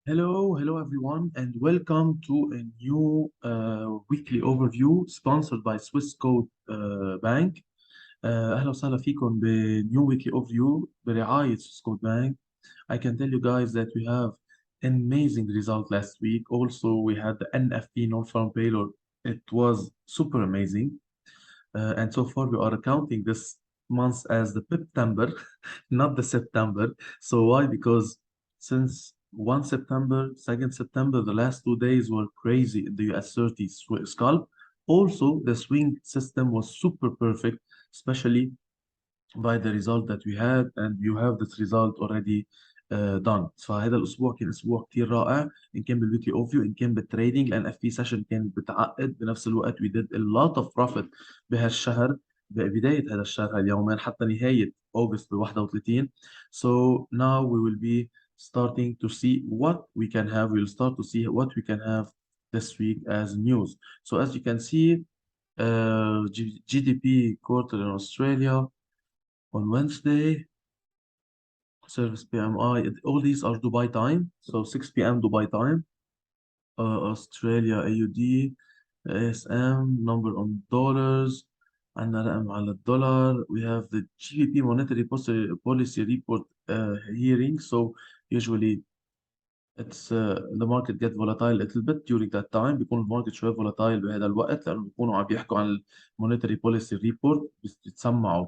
Hello everyone, and welcome to a new weekly overview sponsored by Swiss Code Bank. أهلا وسهلا فيكم بنيو weekly overview برعاية Swiss Code Bank. I can tell you guys that we have amazing result last week. Also, we had the NFP non-farm payroll. It was super amazing. And so far, we are counting this month as the September, not the September. So why? Because since 1 September, 2nd September, the last 2 days were crazy in the US 30 scalp. Also, the swing system was super perfect, especially by the result that we had, and you have this result already done. فهذا الاسبوع كان اسبوع كثير رائع ان كان بالويكلي اوفيو ان كان بالتريدينج. لان اف بي سيشن كان بتعقد بنفس الوقت. we did a lot of profit بهالشهر، ببدايه هذا الشهر هاليومين حتى نهايه اوغست ب 31. So now we will be starting to see what we can have. We'll start to see what we can have this week as news. So as you can see, GDP quarter in Australia on Wednesday, service PMI, all these are Dubai time. So 6 p.m. Dubai time. Australia AUD, ASM, number on dollars, عندنا رقم على الدولار. We have the GBP monetary policy report hearing. So usually it's the market get volatile a little bit during that time. بيكون الماركت شوي volatile بهذا الوقت لأنه بيكونوا عم بيحكوا عن monetary policy report. بتسمعوا.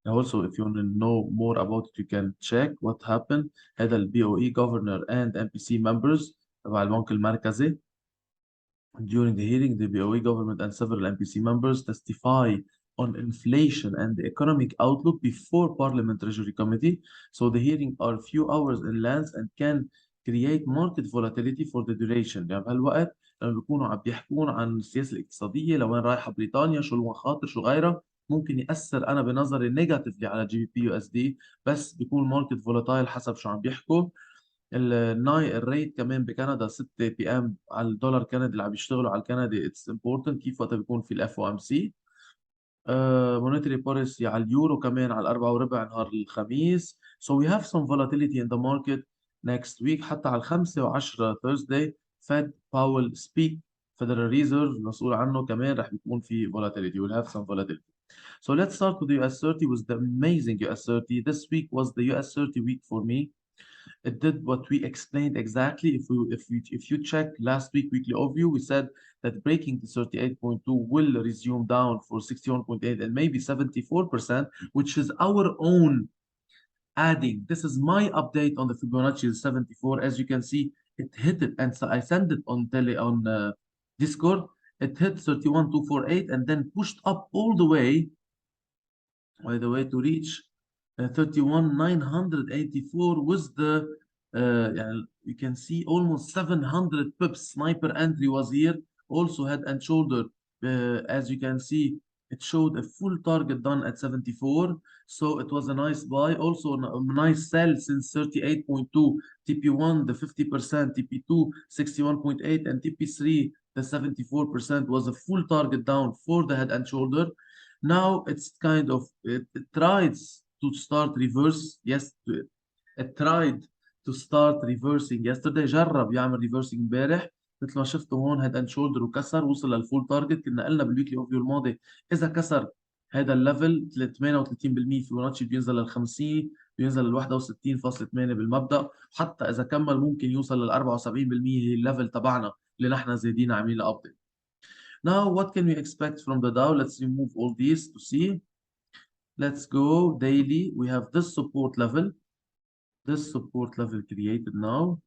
Also, if you want to know more about it, you can check what happened. هذا ال BOE governor and MPC members تبع البنك المركزي. During the hearing, the BOE government and several MPC members testify on inflation and the economic outlook before Parliament Treasury Committee. So the hearing are few hours in length and can create market volatility for the duration. يعني بهالوقت لما بيكونوا عم بيحكون عن السياسة الاقتصادية، لوين رايحة بريطانيا، شو المخاطر، شو غيرها، ممكن يأثر أنا بنظري نيجاتيفلي على جي بي بي يو اس دي. بس بيكون ماركت فولاتايل حسب شو عم بيحكوا. الريت كمان بكندا 6 بي ام على الدولار كندي اللي عم يشتغلوا على الكندي. اتس امبورتنت كيف وقت بيكون في الاف او ام سي. مونيتري بوليسي على اليورو كمان على 4 وربع نهار الخميس. So we have some volatility in the market next week. حتى على 5 و10 Thursday Fed Powell speak. Federal Reserve مسؤول عنه كمان رح بيكون في volatility. We'll have some volatility. So let's start with the US 30 with the amazing US 30. This week was the US 30 week for me. It did what we explained exactly. If you check last week weekly overview, we said that breaking the 38.2 will resume down for 61.8 and maybe 74%, which is our own adding. This is my update on the Fibonacci 74. As you can see, it hit it, and so I sent it on Discord. It hit 31,248 and then pushed up all the way, by the way, to reach 31,984 with the يعني you can see almost 700 pips. Sniper entry was here, also head and shoulder. As you can see, it showed a full target done at 74. So it was a nice buy, also a nice sell since 38.2. TP1 the 50%, TP2 61.8, and TP3 the 74% was a full target down for the head and shoulder. Now it's kind of it tries to start reverse. Yes, it tried to start reversing yesterday. جرب يعمل reversing امبارح مثل ما شفتوا هون هيد اند شولدر وكسر وصل للفول تارجت. كنا قلنا بالويكلي اوفيو الماضي اذا كسر هذا الليفل 38% فيبوناتشي بينزل لل 50، بينزل لل 61.8 بالمبدأ. حتى اذا كمل ممكن يوصل لل 74%. هي الليفل تبعنا اللي نحن زايدين عاملين له ابديت. Now, what can we expect from the Dow? Let's remove all these to see. Let's go daily. We have this support level. This support level created now.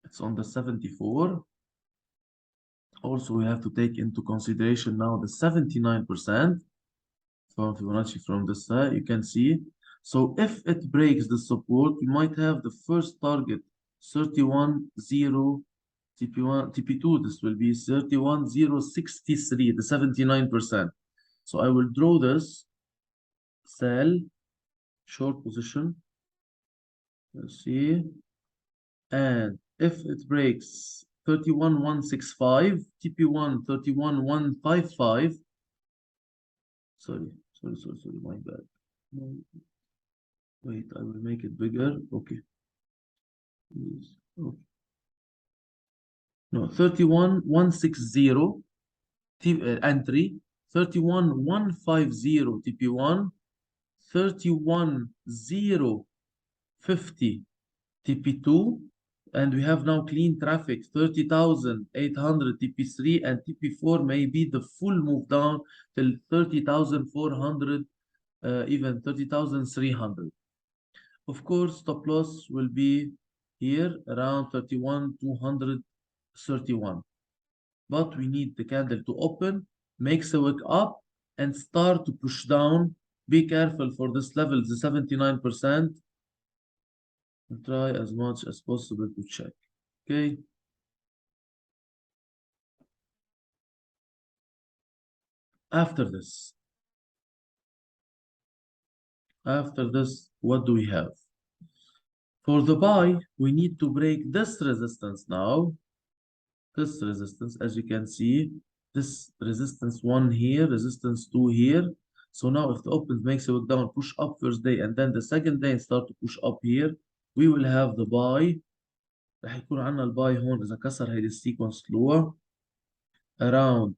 It's on the 74. Also, we have to take into consideration now the 79% from Fibonacci from this side. You can see. So if it breaks the support, we might have the first target 31.0 TP1, TP2. This will be 31.063, the 79%. So I will draw this sell short position. Let's see. And if it breaks 31,165, TP1 31,155. Sorry, my bad. Wait, I will make it bigger. Okay. Okay. No, 31160 entry, 31150 TP1, 31050 TP2, and we have now clean traffic 30,800 TP3, and TP4 may be the full move down till 30,400, even 30,300. Of course, stop loss will be here around 31,231. But we need the candle to open, makes a wick up, and start to push down. Be careful for this level, the 79%. Try as much as possible to check. Okay. After this, what do we have? For the buy, we need to break this resistance now. This resistance, as you can see, this resistance 1 here, resistance 2 here. So now if the open makes a wick down, push up first day, and then the second day start to push up here, we will have the buy. رح يكون عندنا الباي هون إذا كسر هيدي السيكونس طلوع around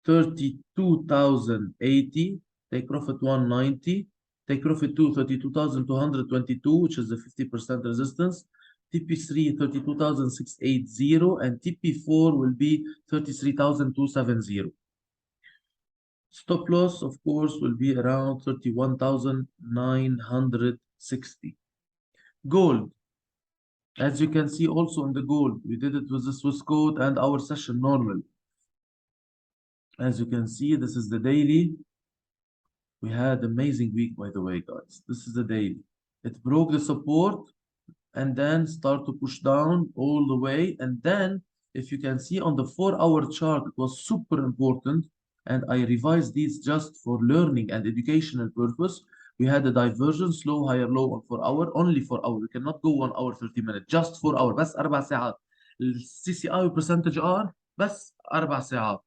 32,080, take profit 190, take profit 2, 32,222, which is the 50% resistance. TP3 32,680, and TP4 will be 33,270. Stop loss, of course, will be around 31,960. Gold. As you can see also in the gold, we did it with the Swiss code and our session normal. As you can see, this is the daily. We had amazing week, by the way, guys. This is the daily. It broke the support and then start to push down all the way. And then, if you can see on the 4-hour chart, it was super important. And I revised these just for learning and educational purpose. We had a divergence, low, higher, low on 4-hour, only 4-hour. We cannot go 1 hour 30 minutes, just 4-hour, بس 4 ساعات. السي سي اي percentage R بس 4 ساعات.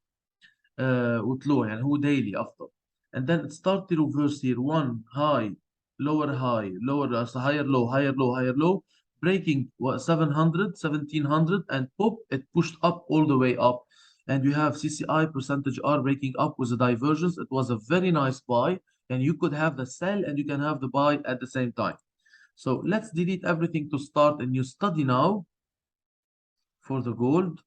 وطلوع يعني هو daily أفضل. And then it started to reverse here. 1 high, lower high, lower, higher low, higher low, higher low, breaking 700, 1700, and pop, it pushed up all the way up. And you have CCI percentage R breaking up with a divergence. It was a very nice buy, and you could have the sell and you can have the buy at the same time. So let's delete everything to start a new study now for the gold.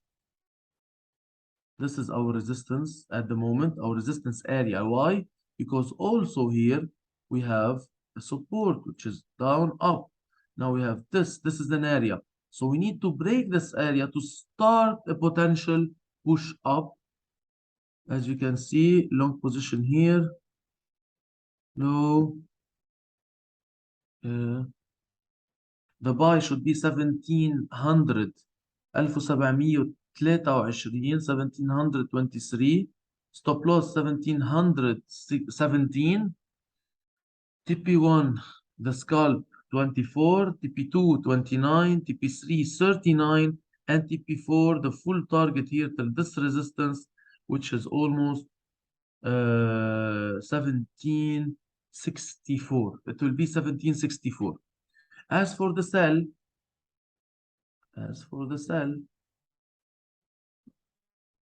This is our resistance at the moment, our resistance area. Why? Because also here we have a support, which is down, up. Now we have this. This is an area. So we need to break this area to start a potential push up. As you can see, long position here. Low. The buy should be 1700. 1723, 1723. Stop loss 1717. TP1, the scalp 24, TP2 29, TP3 39, and TP4, the full target here till this resistance, which is almost 1764. It will be 1764. As for the sell,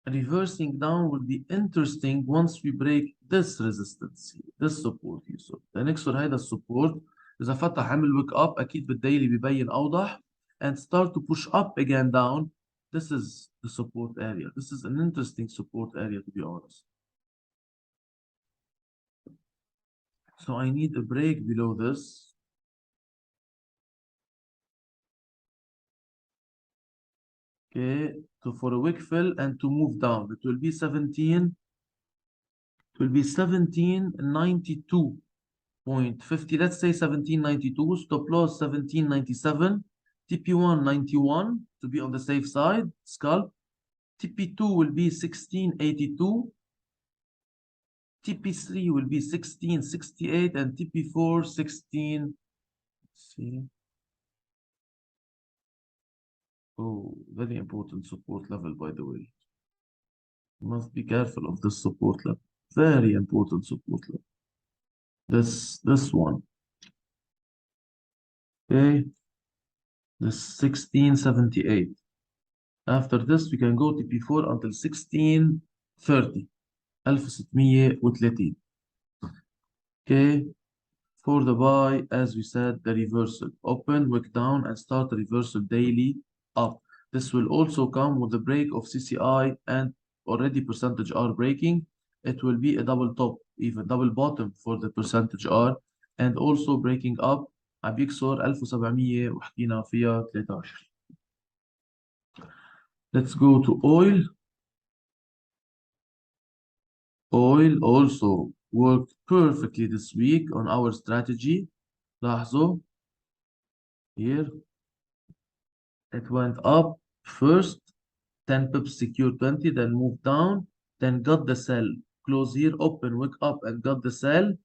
reversing down will be interesting once we break this resistance here, this support here. So نكسر هذا السبورت. إذا فتح عمل ويك اب أكيد بالديلي بيبين أوضح, and start to push up again down. This is the support area. This is an interesting support area, to be honest. So I need a break below this. Okay, so for a wick fill and to move down, it will be 1792.50. Let's say 1792. Stop loss 1797. TP1 91 to be on the safe side. Scalp. TP2 will be 1682. TP3 will be 1668, and TP4 16. See. Oh, very important support level, by the way. You must be careful of this support level. Very important support level. This one. Okay. This 1678. After this we can go TP4 until 1630 1630. Okay, for the buy, as we said, the reversal. Open, wick down, and start the reversal daily up. This will also come with the break of CCI and already percentage R breaking. It will be a double top, even double bottom for the percentage R, and also breaking up عم بيكسر 1700 وحكينا فيها 13. Let's go to oil. Oil also worked perfectly this week on our strategy. لاحظوا here it went up first, 10 pips secure 20, then moved down, then got the sell. Close here, open, wick up, and got the sell.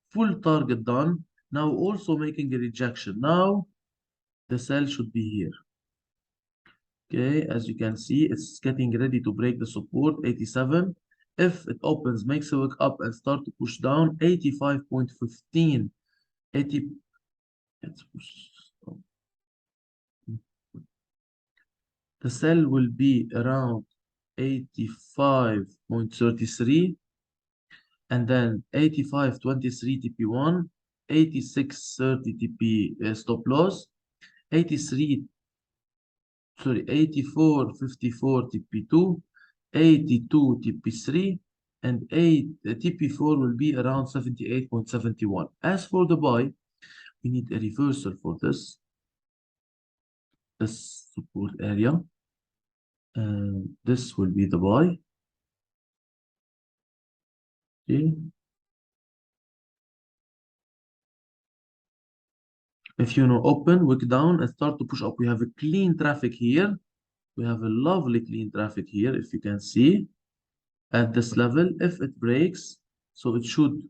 Full target done. Now also making a rejection. Now the sell should be here. Okay, as you can see, it's getting ready to break the support 87. If it opens, makes a wick up and start to push down 85.15. 80. Let's push. The sell will be around 85.33 and then 85.23 TP1, 86.30 TP stop loss, 84.54 TP2, 82 TP3, and 8 TP4 will be around 78.71. As for the buy, we need a reversal for this support area, and this will be the buy. Okay. If you know, open, wick down, and start to push up. We have a clean traffic here. We have a lovely clean traffic here, if you can see. At this level, if it breaks, so it should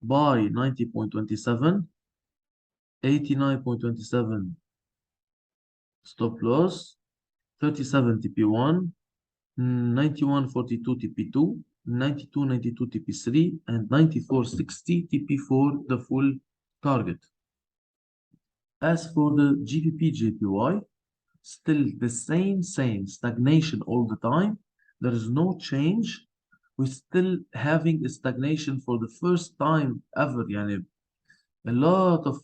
buy 90.27, 89.27 stop loss, 37 TP1, 91.42 TP2, 92.92 TP3, and 94.60 TP4, the full target. As for the GBP JPY, still the same stagnation all the time. There is no change. We're still having a stagnation for the first time ever. يعني a lot of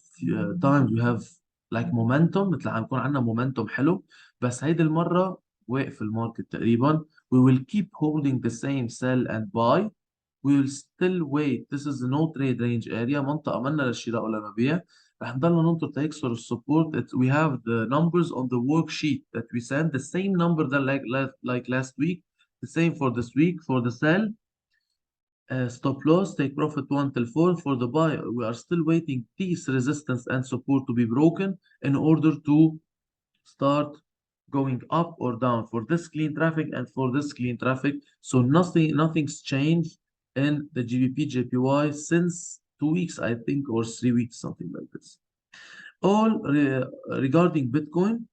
times we have like momentum. مثل عم يكون عندنا momentum حلو، بس هيدي المرة واقف الماركت تقريبا. We will keep holding the same sell and buy. We will still wait. This is no trade range area، منطقة منا للشراء ولا المبيع. رح نضلنا ننطر تيكسر السبورت. We have the numbers on the worksheet that we sent. The same number that like last week. The same for this week. For the sell, stop loss, take profit 1 till 4. For the buy, we are still waiting these resistance and support to be broken in order to start going up or down for this clean traffic and for this clean traffic. So nothing's changed in the GBP JPY since 2 weeks, I think, or 3 weeks, something like this. All regarding Bitcoin,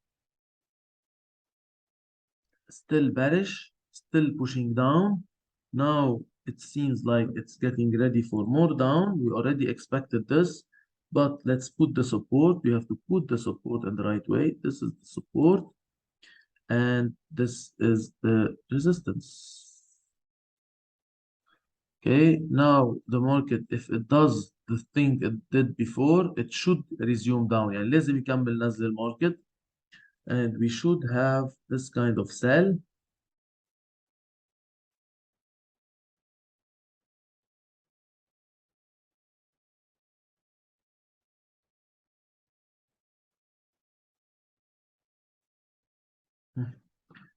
still bearish, still pushing down. Now it seems like it's getting ready for more down. We already expected this, but let's put the support. We have to put the support in the right way. This is the support, and this is the resistance. Okay, now the market, if it does the thing it did before, it should resume down. يعني لازم يكمل نزل الماركت, and we should have this kind of sell.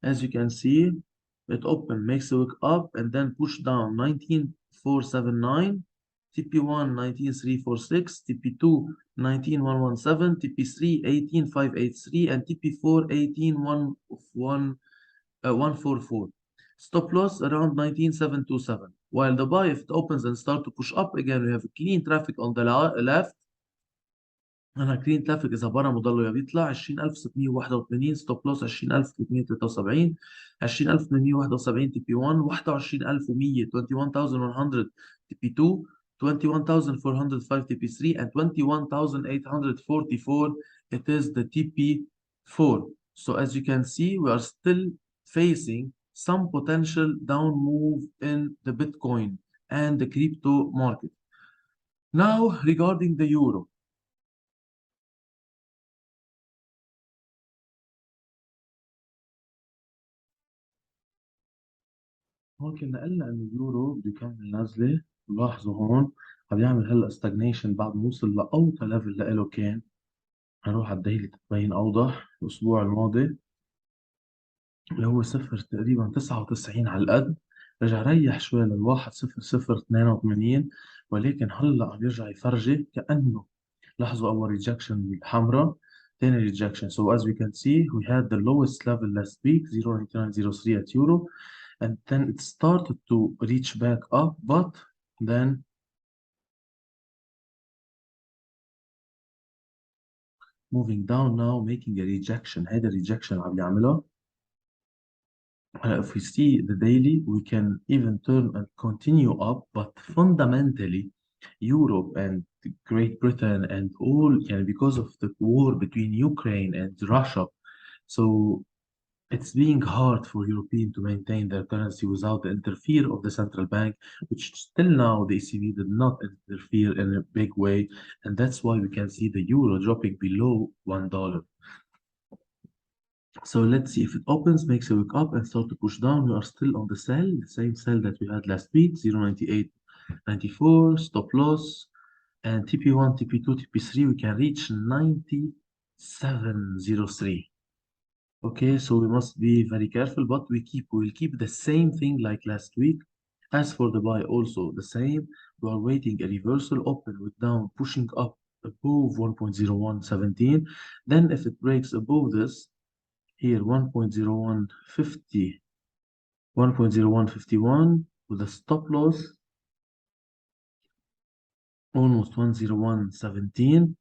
As you can see, it open, makes a wick up, and then push down 19,479, TP1 19,346, TP2 19,117, TP3 18,583, and TP4 18,144. Stop loss around 19,727. While the buy, if it opens and start to push up again, we have clean traffic on the left. انا كلين ترافيك اذا برا مضله يا بيطلع 20681 ستوب لوس 20373 20871 تي بي 1 21100 21100 تي بي 2 21405 تي بي 3 and 21844 it is the TP4. So as you can see, we are still facing some potential down move in the Bitcoin and the crypto market. Now, regarding the euro, هون كنا قلنا انه اليورو بده يكمل نازله. لاحظوا هون عم يعمل هلا استجنيشن بعد ما وصل لاوطى ليفل لإله كان. هنروح على الديلي تبين اوضح. الاسبوع الماضي اللي هو صفر تقريبا 99 على القد، رجع ريح شوي للواحد صفر صفر 82، ولكن هلا عم يرجع يفرجي كأنه. لاحظوا أول ريجكشن الحمراء، ثاني ريجكشن. So as we can see we had the lowest level last week 0.9903 at euro, and then it started to reach back up, but then moving down now, making a rejection. هذا rejection عم يعملها. If we see the daily, we can even turn and continue up, but fundamentally, Europe and Great Britain and all, because of the war between Ukraine and Russia, so it's being hard for European to maintain their currency without the interfere of the central bank, which still now the ECB did not interfere in a big way, and that's why we can see the euro dropping below $1. So let's see if it opens, makes a wick up and start to push down. We are still on the sell, the same sell that we had last week, 0.9894, stop loss. And TP1, TP2, TP3, we can reach 97.03. Okay, so we must be very careful, but we'll keep the same thing like last week. As for the buy, also the same. We are waiting a reversal, open with down, pushing up above 1.0117. Then if it breaks above this, here 1.0150, 1.0151 with a stop loss almost 10117,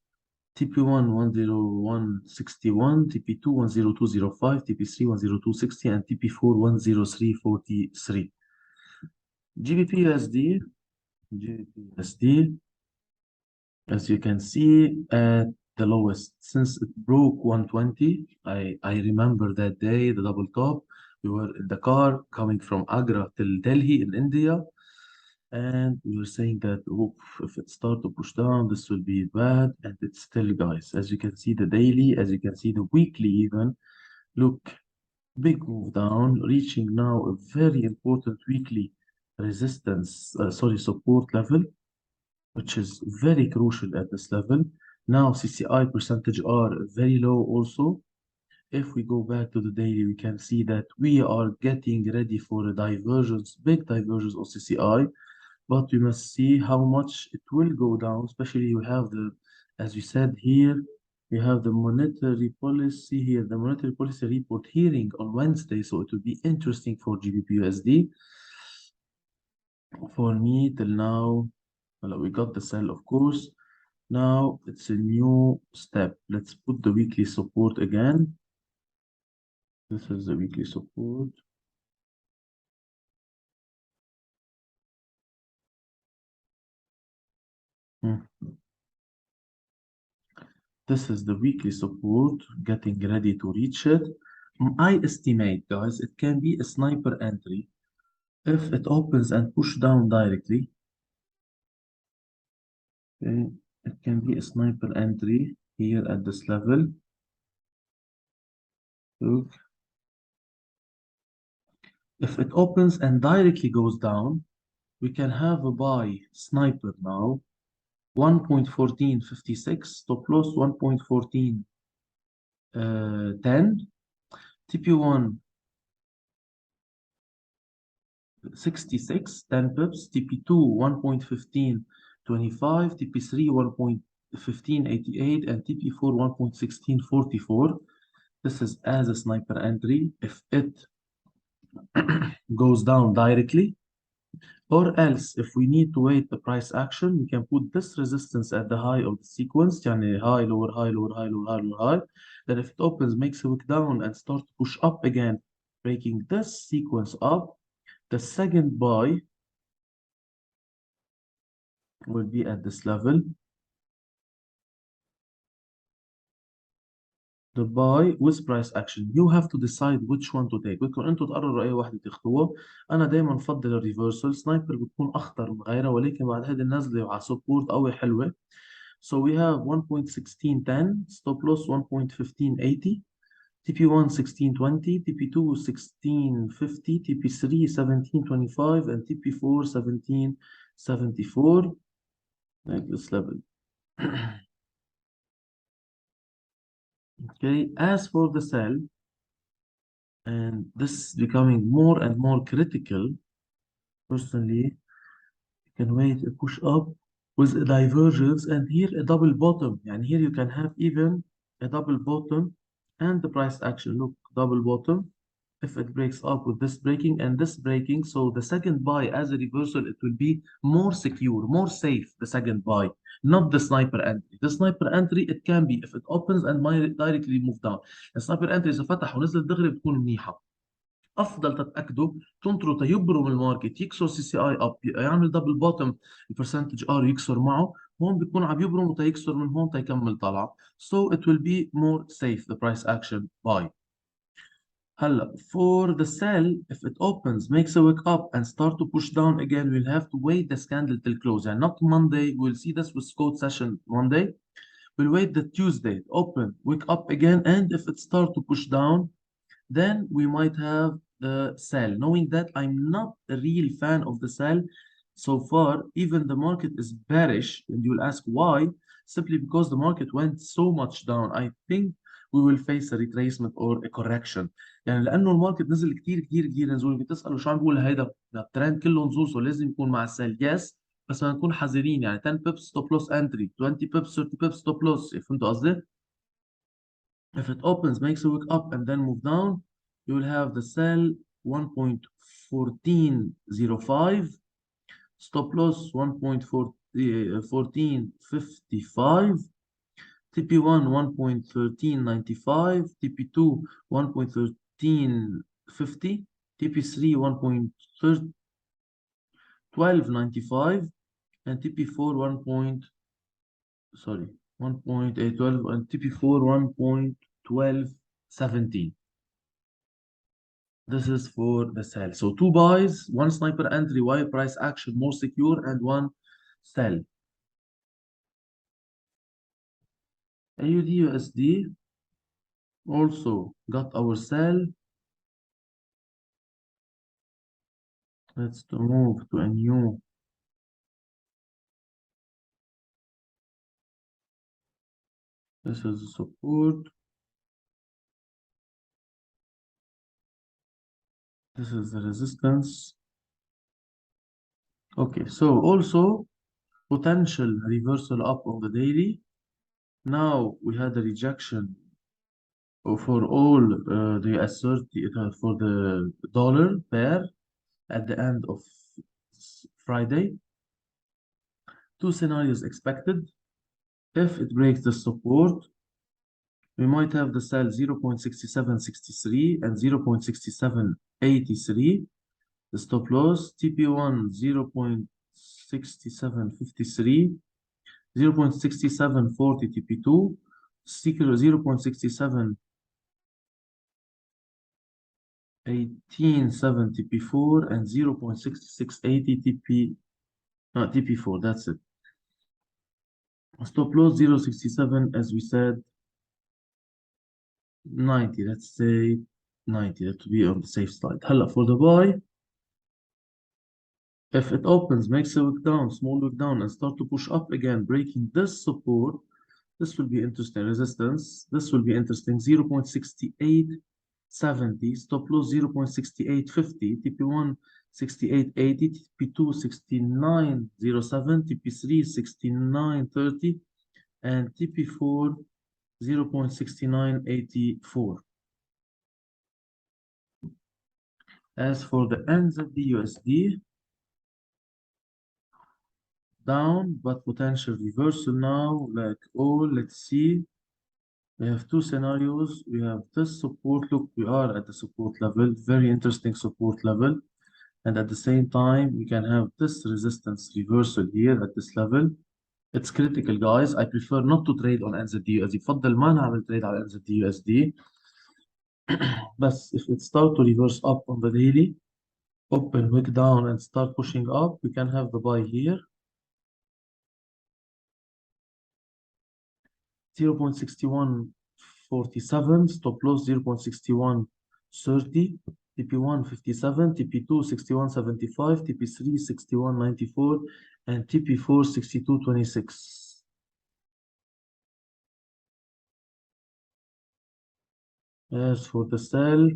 TP1 10161, TP2 10205, TP3 10260, and TP4 10343. GBP USD, as you can see, at the lowest since it broke 120. I remember that day, the double top. We were in the car coming from Agra till Delhi in India, and we were saying that, "Oof, if it starts to push down, this will be bad." And it's still, guys, as you can see the daily, as you can see the weekly even, look, big move down, reaching now a very important weekly resistance, support level, which is very crucial at this level. Now CCI percentage are very low also. If we go back to the daily, we can see that we are getting ready for a divergence, big divergence of CCI, but we must see how much it will go down, especially you have as we said here, we have the monetary policy here, the monetary policy report hearing on Wednesday, so it will be interesting for GBP USD. For me, till now, well, we got the sell, of course. Now it's a new step. Let's put the weekly support again. This is the weekly support. This is the weekly support, getting ready to reach it. I estimate, guys, it can be a sniper entry if it opens and push down directly. Okay, it can be a sniper entry here at this level. Look, if it opens and directly goes down, we can have a buy sniper now. 1.1456, stop loss 1.1410, TP1 66, 10 pips, TP2 1.1525, TP3 1.1588, and TP4 1.1644. This is as a sniper entry if it goes down directly, or else if we need to wait the price action, we can put this resistance at the high of the sequence, يعني high, lower, high, lower, high, lower, high, lower, high. Then if it opens, makes a wick down and start to push up again, breaking this sequence up, the second buy will be at this level. the buy with price action. You have to decide which one to take. بدكم انتم تقرروا اي واحدة تاخذوها. انا دائما بفضل الريفرسال. سنايبر بتكون اخطر من غيرها، ولكن بعد هذه النزلة على سبورت قوي حلوة. So we have 1.1610 stop loss 1.1580 TP1 1620 TP2 1650 TP3 1725 and TP4 1774 like this level. Okay, as for the sell, and this is becoming more and more critical. Personally, you can wait a push up with a divergence and here a double bottom. And here you can have even a double bottom and the price action. Look, double bottom. If it breaks up with this breaking and this breaking, so the second buy as a reversal, it will be more secure, more safe, the second buy, not the sniper entry. The sniper entry, it can be if it opens and might directly move down. The sniper entry إذا فتح ونزل دغري بتكون منيحة. افضل تتاكدوا تنطروا تيبرم الماركت يكسر سي سي اي اب، يعمل دبل بوتوم البرسنتج ار يكسر معه، هون بيكون عم يبرم وتيكسر من هون تيكمل طلعه. So it will be more safe the price action buy. هلا for the sell, if it opens makes a wake up and start to push down again, we'll have to wait the candle till close. And not Monday, we'll see this with Scott session Monday. We'll wait the Tuesday, open, wake up again, and if it start to push down, then we might have the sell. Knowing that I'm not a real fan of the sell so far, even the market is bearish, and you'll ask why, simply because the market went so much down. I think we will face a retracement or a correction. يعني لأنه الماركت نزل كتير كتير كتير نزول. بتسألوا شو عم بقول هيدا الترند كله نزول، سو لازم يكون مع السيل. يس بس بدنا نكون حذرين، يعني 10 بيبس ستوب لوس انتري، 20 بيبس 30 بيبس ستوب لوس. فهمتوا قصدي؟ If it opens, makes a wick up and then move down, you will have the sell 1.1405, stop loss 1.1455, TP1 1.1395, TP2 1.1350, TP3 1.1295, and TP4 1.812 and TP4 1.1217. This is for the sell. So two buys, one sniper entry, wire price action more secure, and one sell. AUD USD also got our sell. Let's move to a new. This is the support. This is the resistance. Okay, so also potential reversal up on the daily. Now we had a rejection for all the US30 for the dollar pair at the end of Friday. Two scenarios expected. If it breaks the support, we might have the sell 0.6763 and 0.6783. The stop loss TP1 0.6753, 0.6740 TP2, sticker 0.67 18.7 TP4 and 0.6680 TP4. That's it. Stop loss 0.67, as we said, 90. Let's say 90. That to be on the safe side. Hella for the buy, if it opens, makes a wick down, small wick down, and start to push up again, breaking this support, this will be interesting. Resistance, this will be interesting. 0.6870, stop loss 0.6850, TP1 6880, TP2 6907, TP3 6930, and TP4 0.6984. As for the NZD USD, down, but potential reversal now, like all, let's see. We have two scenarios. We have this support. Look, we are at the support level, very interesting support level. And at the same time, we can have this resistance reversal here at this level. It's critical guys. I prefer not to trade on NZD USD. يفضل ما نعمل trade على NZD USD. بس if it start to reverse up on the daily, open wick down and start pushing up, we can have the buy here. 0.6147, stop loss 0.6130, TP1 57, TP2 6175, TP3 6194, and TP4 6226. As for the sell,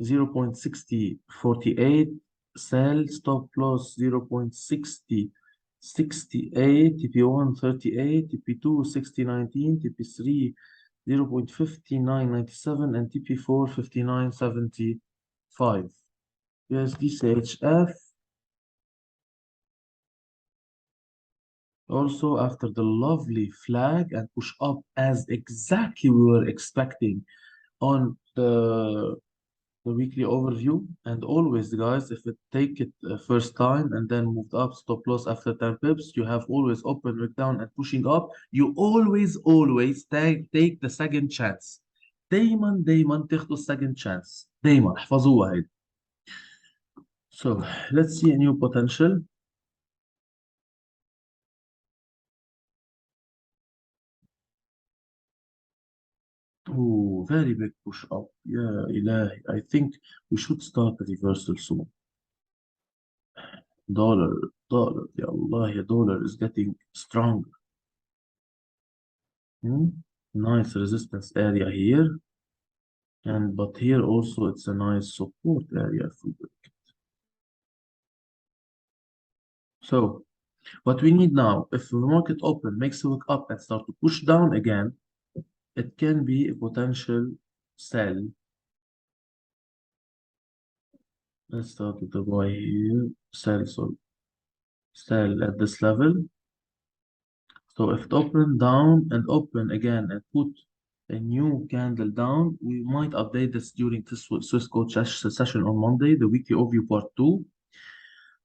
0.6048, sell, stop loss 0.6068, TP1 38, TP2 6019, TP3 0.5997, and TP4 5975. USD CHF. Also, after the lovely flag and push up as exactly we were expecting on the weekly overview, and always guys, if it take it first time and then moved up, stop loss after 10 pips, you have always open wick down and pushing up, you always take the second chance. دايما تاخدوا second chance. دايما احفظوها هيدي. So let's see a new potential. Oh, very big push up. Yeah, ilahi. I think we should start a reversal soon. Dollar, ya Allah, ya dollar is getting stronger. Nice resistance area here. But here also it's a nice support area if we look. So what we need now, if the market open, makes a look up and start to push down again, it can be a potential sell. Let's start with the buy here, sell, so sell at this level. So if it open down and open again and put a new candle down, we might update this during this Swissquote session on Monday, the weekly overview part 2.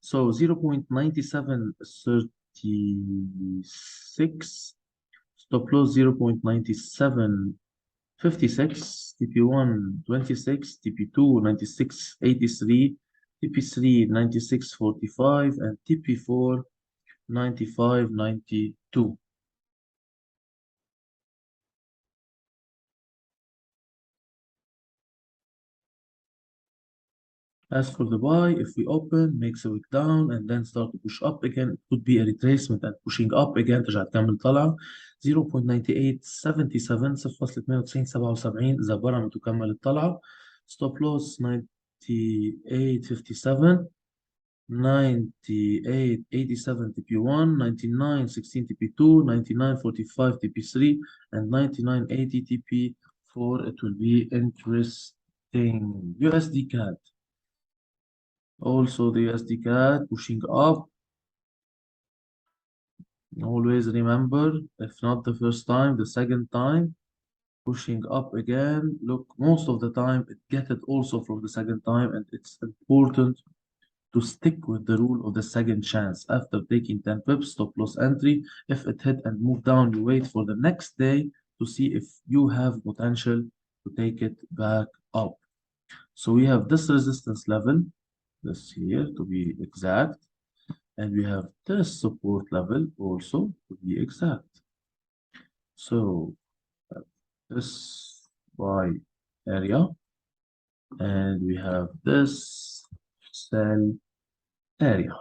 So 0.9736, stop loss 0.9756, TP1 26, TP2 96.83, TP3 96.45, and TP4 95.92. As for the buy, if we open, makes a wick down and then start to push up again, it could be a retracement and pushing up again, ترجع تكمل طلعة 0.9877 0.9877 إذا برمت وكمل الطلعة. Stop loss 98.57, 98.87 TP1, 99.16 TP2, 99.45 TP3, and 99.80 TP4. It will be interesting. USD CAD. Also, the USD CAD pushing up. Always remember, if not the first time, the second time, pushing up again. Look, most of the time, it get it also from the second time, and it's important to stick with the rule of the second chance. After taking 10 pips, stop loss entry. If it hit and move down, you wait for the next day to see if you have potential to take it back up. So we have this resistance level, this here to be exact, and we have this support level also to be exact. So this buy area, and we have this sell area.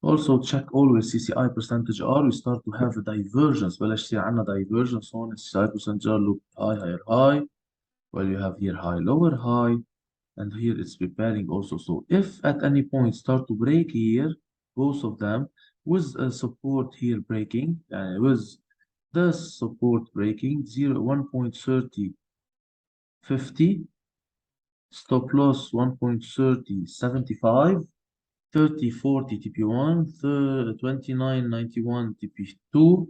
Also check always CCI percentage R. We start to have a divergence. بلش يصير عندنا divergence هون. CCI percentage R look high, higher, high. Well, you have here high, lower, high. And here it's preparing also. So if at any point start to break here, both of them, with a support here breaking, with the support breaking, 1.30, 50, stop loss 1.30, 75, 30, 40 TP1, 29.91 TP2,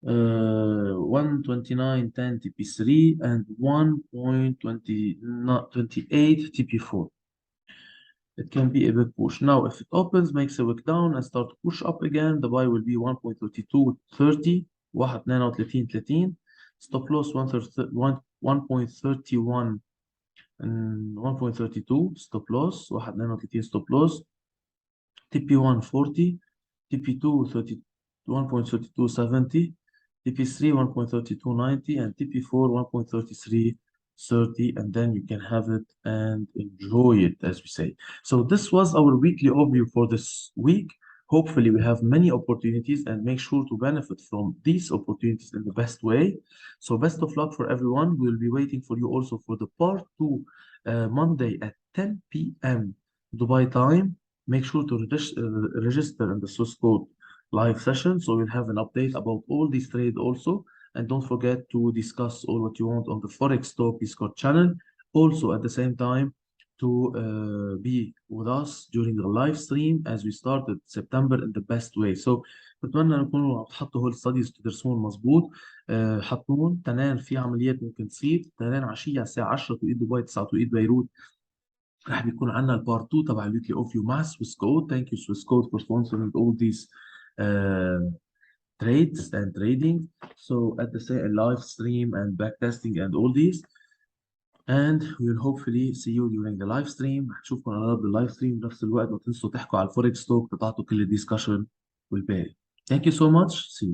129.10 TP3, and 1.28 TP4. it can be a big push. Now, if it opens, makes a wick down and start to push up again, the buy will be 1.3230, 1.3230. Stop loss 1.31 and 1.32 stop loss, 1.32 stop loss. TP 140, TP2 1.3270, TP3 1.3290, and TP4 1.3330, and then you can have it and enjoy it, as we say. So this was our weekly overview for this week. Hopefully we have many opportunities, and make sure to benefit from these opportunities in the best way. So best of luck for everyone. We'll be waiting for you also for the part 2 Monday at 10 p.m. Dubai time. Make sure to register in the Swiss Code live session, so you'll have an update about all these trades also. And don't forget to discuss all what you want on the Forex Talk Discord channel. Also, at the same time, to be with us during the live stream as we started September in the best way. So بتمنى ان تكونوا تحطوا هول ستاديز تدرسون مظبوط. حطوهم تنان في عمليات ممكن تصير تنان عشية الساعة 10 توقيت دبي 9 توقيت بيروت. راح بيكون عندنا البارت 2 تبع الويكلي اوفيو مع سويس كود. Thank you Swiss Code for sponsoring all these trades and trading. So at the same live stream and backtesting and all these. And we will hopefully see you during the live stream. هنشوفكم على اللايف ستريم بنفس الوقت. ما تنسوا تحكوا على الفوركس توك تبعتوا كل الديسكشن والباقي. Thank you so much. See you.